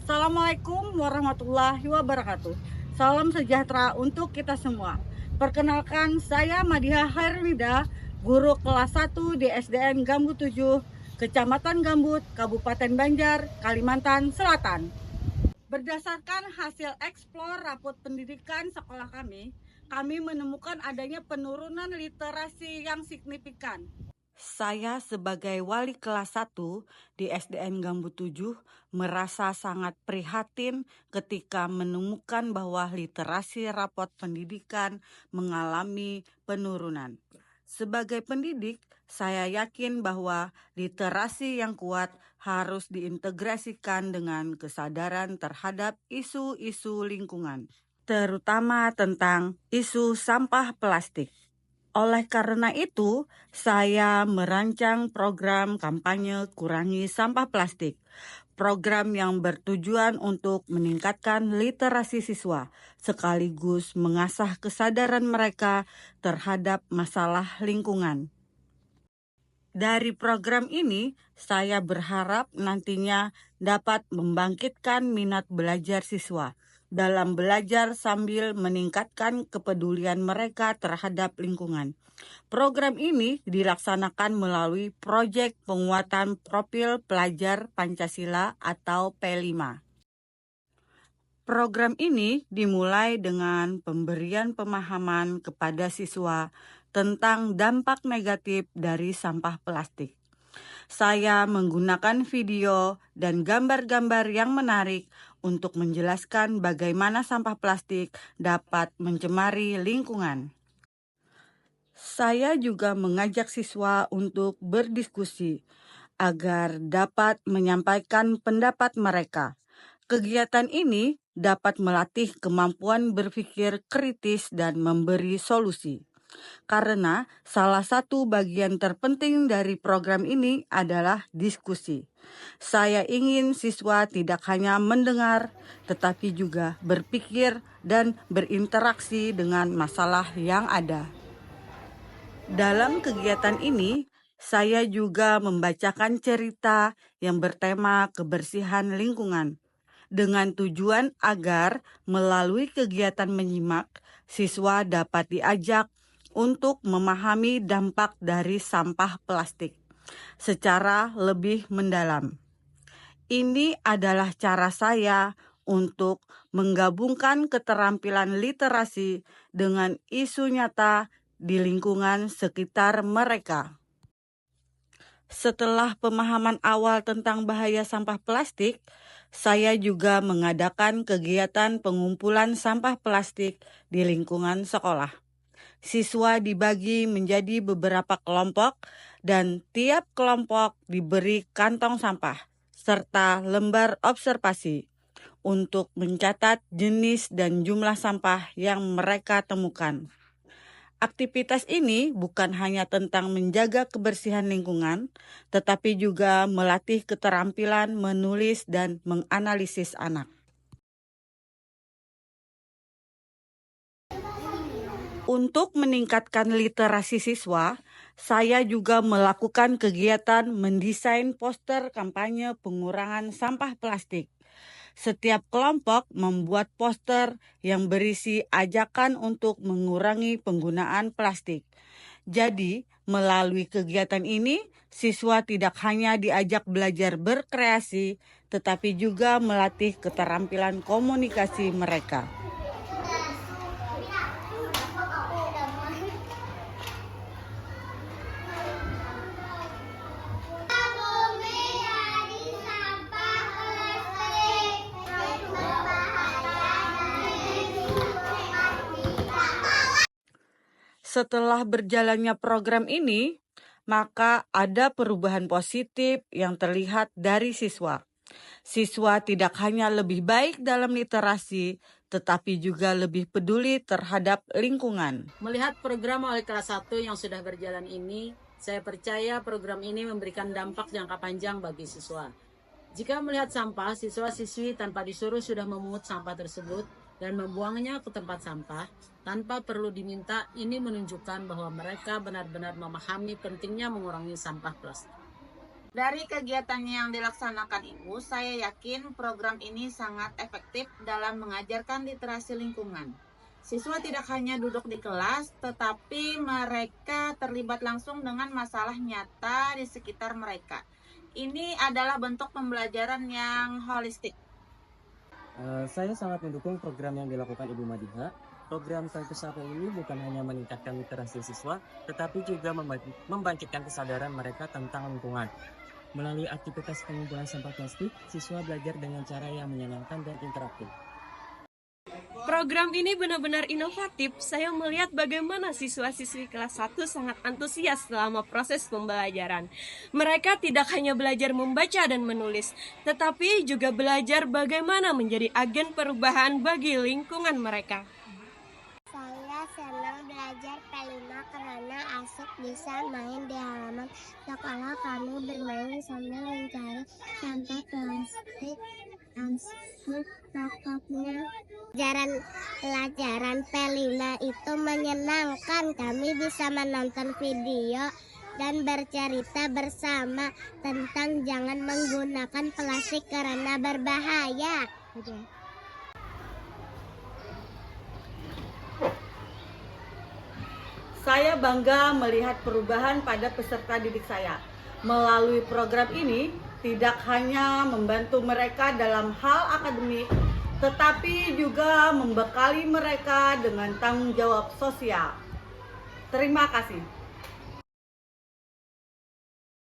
Assalamualaikum warahmatullahi wabarakatuh. Salam sejahtera untuk kita semua. Perkenalkan, saya Madiha Hairwida, guru kelas 1 di SDN Gambut 7, Kecamatan Gambut, Kabupaten Banjar, Kalimantan Selatan. Berdasarkan hasil eksplor rapot pendidikan sekolah kami menemukan adanya penurunan literasi yang signifikan. Saya sebagai wali kelas 1 di SDN Gambut 7 merasa sangat prihatin ketika menemukan bahwa literasi rapot pendidikan mengalami penurunan. Sebagai pendidik, saya yakin bahwa literasi yang kuat harus diintegrasikan dengan kesadaran terhadap isu-isu lingkungan, terutama tentang isu sampah plastik. Oleh karena itu, saya merancang program kampanye Kurangi Sampah Plastik. Program yang bertujuan untuk meningkatkan literasi siswa, sekaligus mengasah kesadaran mereka terhadap masalah lingkungan. Dari program ini, saya berharap nantinya dapat membangkitkan minat belajar siswa dalam belajar sambil meningkatkan kepedulian mereka terhadap lingkungan. Program ini dilaksanakan melalui proyek penguatan profil pelajar Pancasila atau P5. Program ini dimulai dengan pemberian pemahaman kepada siswa tentang dampak negatif dari sampah plastik. Saya menggunakan video dan gambar-gambar yang menarik untuk menjelaskan bagaimana sampah plastik dapat mencemari lingkungan. Saya juga mengajak siswa untuk berdiskusi agar dapat menyampaikan pendapat mereka. Kegiatan ini dapat melatih kemampuan berpikir kritis dan memberi solusi. Karena salah satu bagian terpenting dari program ini adalah diskusi. Saya ingin siswa tidak hanya mendengar, tetapi juga berpikir dan berinteraksi dengan masalah yang ada. Dalam kegiatan ini, saya juga membacakan cerita yang bertema kebersihan lingkungan, dengan tujuan agar melalui kegiatan menyimak, siswa dapat diajak untuk memahami dampak dari sampah plastik secara lebih mendalam. Ini adalah cara saya untuk menggabungkan keterampilan literasi dengan isu nyata di lingkungan sekitar mereka. Setelah pemahaman awal tentang bahaya sampah plastik, saya juga mengadakan kegiatan pengumpulan sampah plastik di lingkungan sekolah. Siswa dibagi menjadi beberapa kelompok dan tiap kelompok diberi kantong sampah serta lembar observasi untuk mencatat jenis dan jumlah sampah yang mereka temukan. Aktivitas ini bukan hanya tentang menjaga kebersihan lingkungan, tetapi juga melatih keterampilan menulis dan menganalisis anak. Untuk meningkatkan literasi siswa, saya juga melakukan kegiatan mendesain poster kampanye pengurangan sampah plastik. Setiap kelompok membuat poster yang berisi ajakan untuk mengurangi penggunaan plastik. Jadi, melalui kegiatan ini, siswa tidak hanya diajak belajar berkreasi, tetapi juga melatih keterampilan komunikasi mereka. Setelah berjalannya program ini, maka ada perubahan positif yang terlihat dari siswa. Siswa tidak hanya lebih baik dalam literasi, tetapi juga lebih peduli terhadap lingkungan. Melihat program oleh kelas 1 yang sudah berjalan ini, saya percaya program ini memberikan dampak jangka panjang bagi siswa. Jika melihat sampah, siswa-siswi tanpa disuruh sudah memungut sampah tersebut dan membuangnya ke tempat sampah tanpa perlu diminta. Ini menunjukkan bahwa mereka benar-benar memahami pentingnya mengurangi sampah plastik. Dari kegiatan yang dilaksanakan Ibu, saya yakin program ini sangat efektif dalam mengajarkan literasi lingkungan. Siswa tidak hanya duduk di kelas, tetapi mereka terlibat langsung dengan masalah nyata di sekitar mereka. Ini adalah bentuk pembelajaran yang holistik. Saya sangat mendukung program yang dilakukan Ibu Madiha. Program Satu Satu ini bukan hanya meningkatkan literasi siswa, tetapi juga membangkitkan kesadaran mereka tentang lingkungan. Melalui aktivitas pengumpulan sampah plastik, siswa belajar dengan cara yang menyenangkan dan interaktif. Program ini benar-benar inovatif. Saya melihat bagaimana siswa-siswi kelas 1 sangat antusias selama proses pembelajaran. Mereka tidak hanya belajar membaca dan menulis, tetapi juga belajar bagaimana menjadi agen perubahan bagi lingkungan mereka. Saya senang belajar P5 karena asik bisa main di halaman sekolah. Kami bermain sambil mencari sampah plastik pokoknya. Pelajaran P5 itu menyenangkan. Kami bisa menonton video dan bercerita bersama tentang jangan menggunakan plastik karena berbahaya. Saya bangga melihat perubahan pada peserta didik saya. Melalui program ini, tidak hanya membantu mereka dalam hal akademik, tetapi juga membekali mereka dengan tanggung jawab sosial. Terima kasih.